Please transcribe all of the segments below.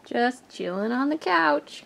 Just chilling on the couch.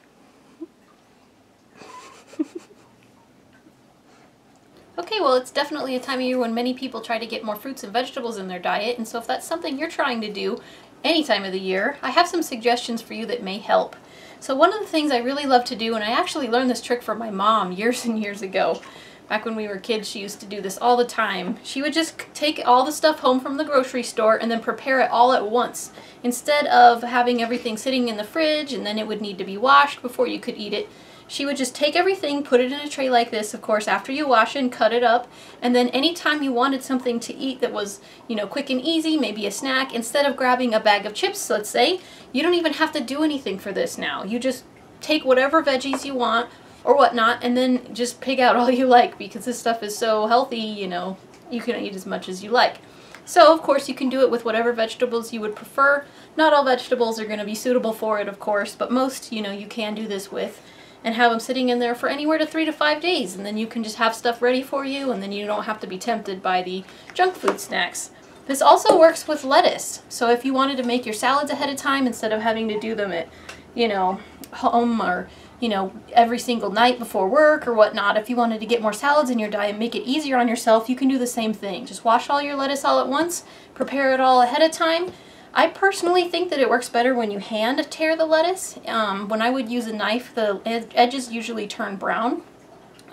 Okay, well, it's definitely a time of year when many people try to get more fruits and vegetables in their diet, and so if that's something you're trying to do any time of the year, I have some suggestions for you that may help. So one of the things I really love to do, and I actually learned this trick from my mom years and years ago, back when we were kids, she used to do this all the time. She would just take all the stuff home from the grocery store and then prepare it all at once. Instead of having everything sitting in the fridge and then it would need to be washed before you could eat it, she would just take everything, put it in a tray like this, of course, after you wash it and cut it up, and then anytime you wanted something to eat that was, you know, quick and easy, maybe a snack, instead of grabbing a bag of chips, let's say, you don't even have to do anything for this now. You just take whatever veggies you want or whatnot, and then just pick out all you like, because this stuff is so healthy, you know, you can eat as much as you like. So, of course, you can do it with whatever vegetables you would prefer. Not all vegetables are going to be suitable for it, of course, but most, you know, you can do this with, and have them sitting in there for anywhere to 3 to 5 days, and then you can just have stuff ready for you, and then you don't have to be tempted by the junk food snacks. This also works with lettuce. So if you wanted to make your salads ahead of time instead of having to do them at, you know, home or, you know, every single night before work or whatnot, if you wanted to get more salads in your diet and make it easier on yourself, you can do the same thing. Just wash all your lettuce all at once, prepare it all ahead of time. I personally think that it works better when you hand tear the lettuce. When I would use a knife, the edges usually turn brown.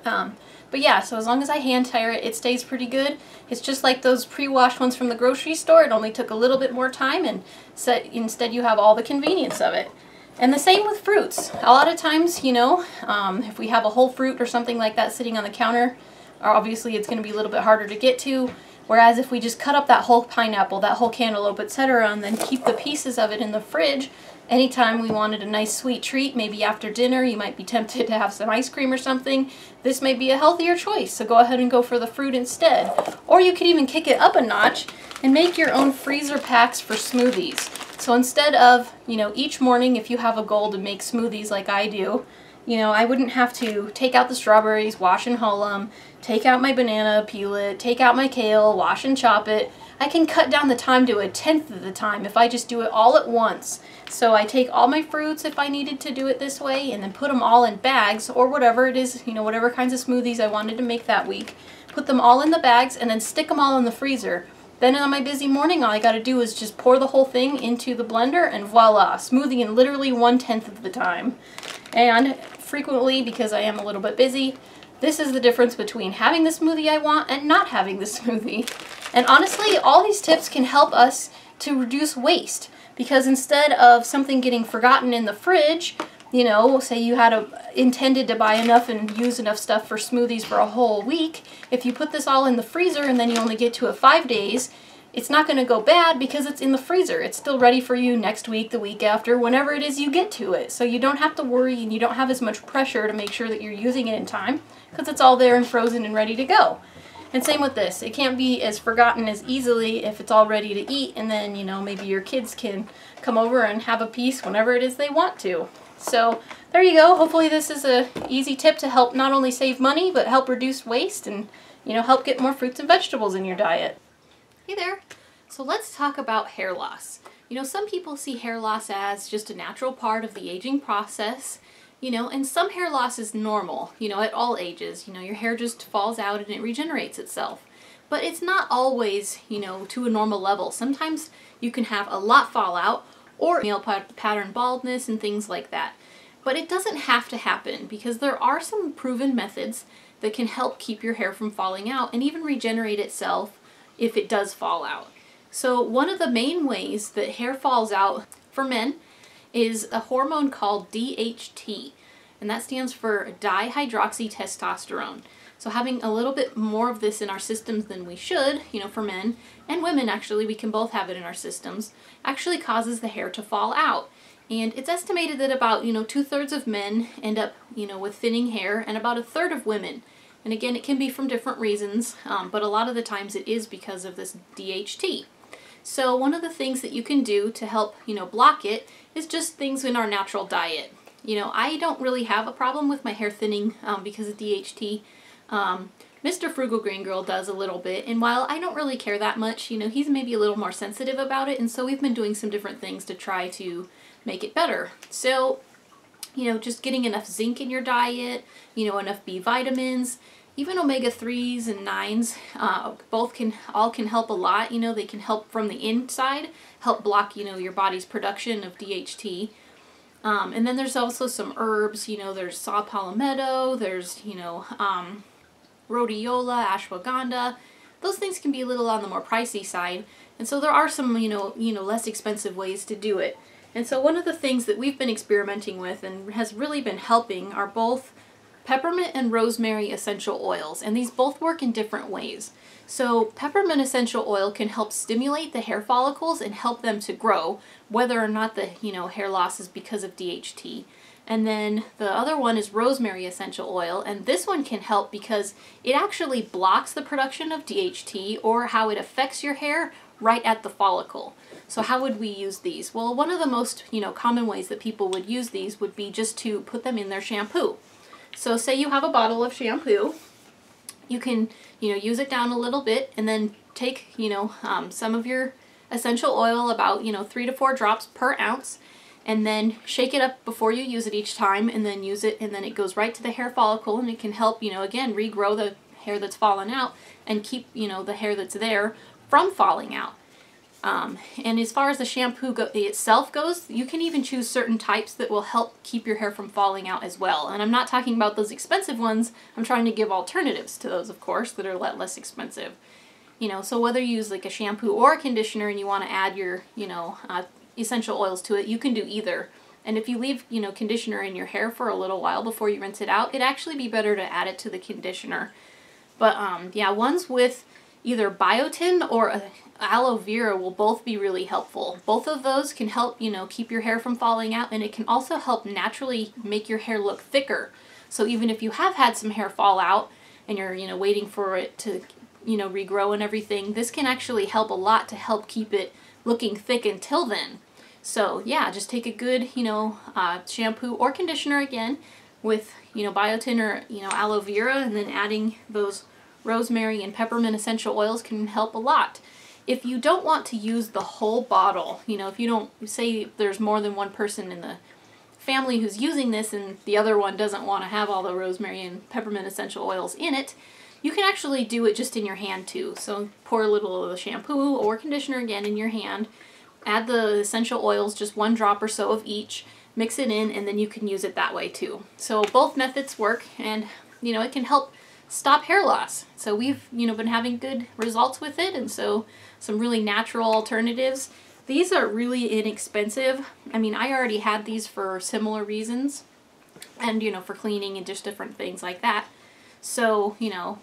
But yeah, so as long as I hand tear it, it stays pretty good. It's just like those pre-washed ones from the grocery store. It only took a little bit more time, and instead you have all the convenience of it. And the same with fruits. A lot of times, you know, if we have a whole fruit or something like that sitting on the counter, obviously it's going to be a little bit harder to get to. Whereas if we just cut up that whole pineapple, that whole cantaloupe, etc., and then keep the pieces of it in the fridge, anytime we wanted a nice sweet treat, maybe after dinner, you might be tempted to have some ice cream or something, this may be a healthier choice, so go ahead and go for the fruit instead. Or you could even kick it up a notch and make your own freezer packs for smoothies. So instead of, you know, each morning, if you have a goal to make smoothies like I do, you know, I wouldn't have to take out the strawberries, wash and hull them, take out my banana, peel it, take out my kale, wash and chop it. I can cut down the time to 1/10 of the time if I just do it all at once. So I take all my fruits if I needed to do it this way, and then put them all in bags or whatever it is, you know, whatever kinds of smoothies I wanted to make that week. Put them all in the bags and then stick them all in the freezer. Then on my busy morning, all I gotta do is just pour the whole thing into the blender and voila, smoothie in literally 1/10 of the time. And frequently, because I am a little bit busy, this is the difference between having the smoothie I want and not having the smoothie. And honestly, all these tips can help us to reduce waste, because instead of something getting forgotten in the fridge, you know, say you had intended to buy enough and use enough stuff for smoothies for a whole week, if you put this all in the freezer and then you only get to it 5 days, it's not going to go bad because it's in the freezer. It's still ready for you next week, the week after, whenever it is you get to it. So you don't have to worry, and you don't have as much pressure to make sure that you're using it in time, because it's all there and frozen and ready to go. And same with this. It can't be as forgotten as easily if it's all ready to eat, and then, you know, maybe your kids can come over and have a piece whenever it is they want to. So there you go. Hopefully this is an easy tip to help not only save money, but help reduce waste and, you know, help get more fruits and vegetables in your diet. Hey there. So let's talk about hair loss. You know, some people see hair loss as just a natural part of the aging process, you know, and some hair loss is normal, you know, at all ages. You know, your hair just falls out and it regenerates itself. But it's not always, you know, to a normal level. Sometimes you can have a lot fall out, or male pattern baldness and things like that. But it doesn't have to happen, because there are some proven methods that can help keep your hair from falling out and even regenerate itself if it does fall out. So one of the main ways that hair falls out for men is a hormone called DHT, and that stands for dihydroxytestosterone. So having a little bit more of this in our systems than we should, you know, for men and women, actually, we can both have it in our systems, actually causes the hair to fall out. And it's estimated that about, you know, 2/3 of men end up, you know, with thinning hair, and about 1/3 of women. And again, it can be from different reasons, but a lot of the times it is because of this DHT. So one of the things that you can do to help, you know, block it is just things in our natural diet. You know, I don't really have a problem with my hair thinning because of DHT. Mr. Frugal Green Girl does a little bit, and while I don't really care that much, you know, he's maybe a little more sensitive about it, and so we've been doing some different things to try to make it better. So, you know, just getting enough zinc in your diet, you know, enough B vitamins, even omega-3s and 9s, all can help a lot. You know, they can help from the inside, help block, you know, your body's production of DHT. And then there's also some herbs, you know, there's saw palmetto, there's, you know, rhodiola, ashwagandha. Those things can be a little on the more pricey side, and so there are some, you know, less expensive ways to do it. And so one of the things that we've been experimenting with and has really been helping are both peppermint and rosemary essential oils, and these both work in different ways. So peppermint essential oil can help stimulate the hair follicles and help them to grow, whether or not the, you know, hair loss is because of DHT. And then the other one is rosemary essential oil, and this one can help because it actually blocks the production of DHT or how it affects your hair right at the follicle. So how would we use these? Well, one of the most, you know, common ways that people would use these would be just to put them in their shampoo. So say you have a bottle of shampoo, you can, you know, use it down a little bit and then take, you know, some of your essential oil, about, you know, 3 to 4 drops per ounce, and then shake it up before you use it each time, and then use it, and then it goes right to the hair follicle, and it can help, you know, again, regrow the hair that's fallen out and keep, you know, the hair that's there from falling out. And as far as the shampoo itself goes, you can even choose certain types that will help keep your hair from falling out as well. And I'm not talking about those expensive ones. I'm trying to give alternatives to those, of course, that are less expensive. You know, so whether you use like a shampoo or a conditioner and you want to add your, you know, essential oils to it, you can do either. And if you leave, you know, conditioner in your hair for a little while before you rinse it out, it'd actually be better to add it to the conditioner. But yeah, ones with either biotin or aloe vera will both be really helpful. Both of those can help, you know, keep your hair from falling out, and it can also help naturally make your hair look thicker. So even if you have had some hair fall out and you're, you know, waiting for it to, you know, regrow and everything, this can actually help a lot to help keep it looking thick until then. So yeah, just take a good, you know, shampoo or conditioner again with, you know, biotin or, you know, aloe vera, and then adding those rosemary and peppermint essential oils can help a lot. If you don't want to use the whole bottle, you know, if you don't, say there's more than one person in the family who's using this and the other one doesn't want to have all the rosemary and peppermint essential oils in it, you can actually do it just in your hand too. So pour a little of the shampoo or conditioner again in your hand, add the essential oils, just 1 drop or so of each, mix it in, and then you can use it that way too. So both methods work, and, you know, it can help stop hair loss. So we've, you know, been having good results with it, and so some really natural alternatives. These are really inexpensive. I mean, I already had these for similar reasons, and, you know, for cleaning and just different things like that. So, you know,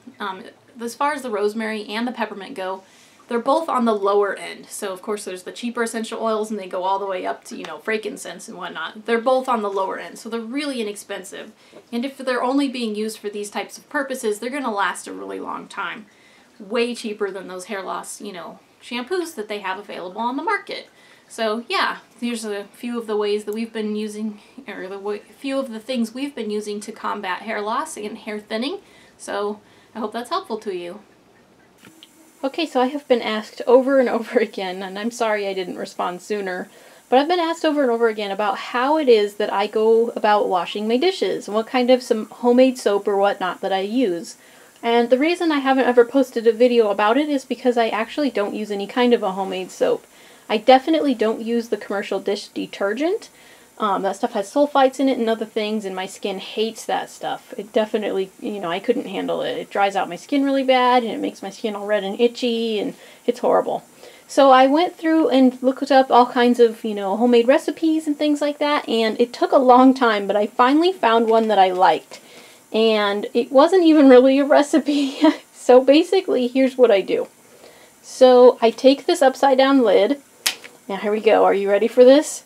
as far as the rosemary and the peppermint go, they're both on the lower end. So of course there's the cheaper essential oils, and they go all the way up to, you know, frankincense and whatnot. They're both on the lower end, so they're really inexpensive. And if they're only being used for these types of purposes, they're gonna last a really long time. Way cheaper than those hair loss, you know, shampoos that they have available on the market. So yeah, here's a few of the ways that we've been using, or few of the things we've been using to combat hair loss and hair thinning. So I hope that's helpful to you. Okay, so I have been asked over and over again, and I'm sorry I didn't respond sooner, but I've been asked over and over again about how it is that I go about washing my dishes and what kind of some homemade soap or whatnot that I use. And the reason I haven't ever posted a video about it is because I actually don't use any kind of a homemade soap. I definitely don't use the commercial dish detergent. That stuff has sulfites in it and other things, and my skin hates that stuff. It definitely, you know, I couldn't handle it. It dries out my skin really bad, and it makes my skin all red and itchy, and it's horrible. So I went through and looked up all kinds of, you know, homemade recipes and things like that, and it took a long time, but I finally found one that I liked. And it wasn't even really a recipe. So basically, here's what I do. So I take this upside down lid. Now here we go. Are you ready for this?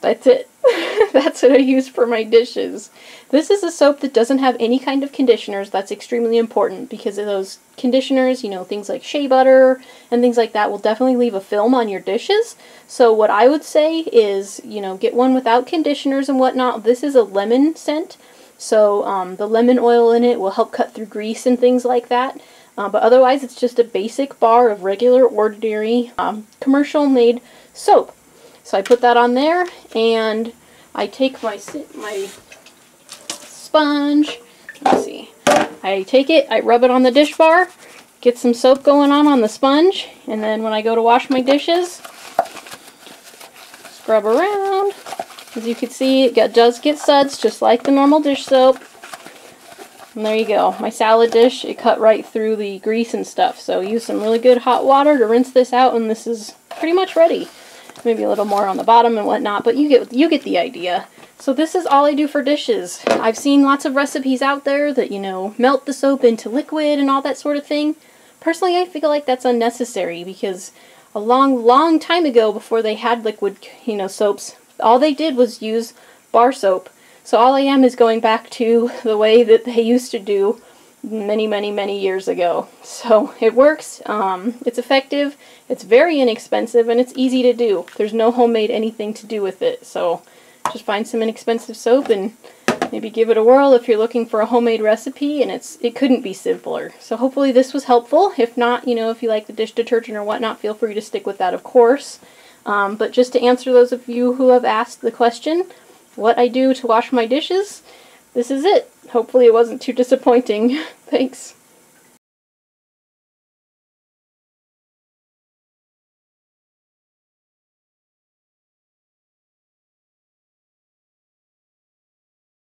That's it. That's what I use for my dishes. This is a soap that doesn't have any kind of conditioners. That's extremely important because of those conditioners, you know, things like shea butter and things like that will definitely leave a film on your dishes. So what I would say is, you know, get one without conditioners and whatnot. This is a lemon scent. So the lemon oil in it will help cut through grease and things like that. But otherwise, it's just a basic bar of regular, ordinary, commercial-made soap. So I put that on there, and I take my sponge. Let's see. I take it, I rub it on the dish bar, get some soap going on the sponge, and then when I go to wash my dishes, scrub around. As you can see, it does get suds, just like the normal dish soap. And there you go. My salad dish, it cut right through the grease and stuff. So use some really good hot water to rinse this out, and this is pretty much ready. Maybe a little more on the bottom and whatnot, but you get the idea. So this is all I do for dishes. I've seen lots of recipes out there that, you know, melt the soap into liquid and all that sort of thing. Personally, I feel like that's unnecessary because a long time ago, before they had liquid, you know, soaps, all they did was use bar soap. So all I am is going back to the way that they used to do many years ago. So it works, it's effective, it's very inexpensive, and it's easy to do. There's no homemade anything to do with it. So just find some inexpensive soap and maybe give it a whirl if you're looking for a homemade recipe, and it couldn't be simpler. So hopefully this was helpful. If not, you know, if you like the dish detergent or whatnot, feel free to stick with that, of course. But just to answer those of you who have asked the question, what I do to wash my dishes, this is it. Hopefully it wasn't too disappointing. Thanks.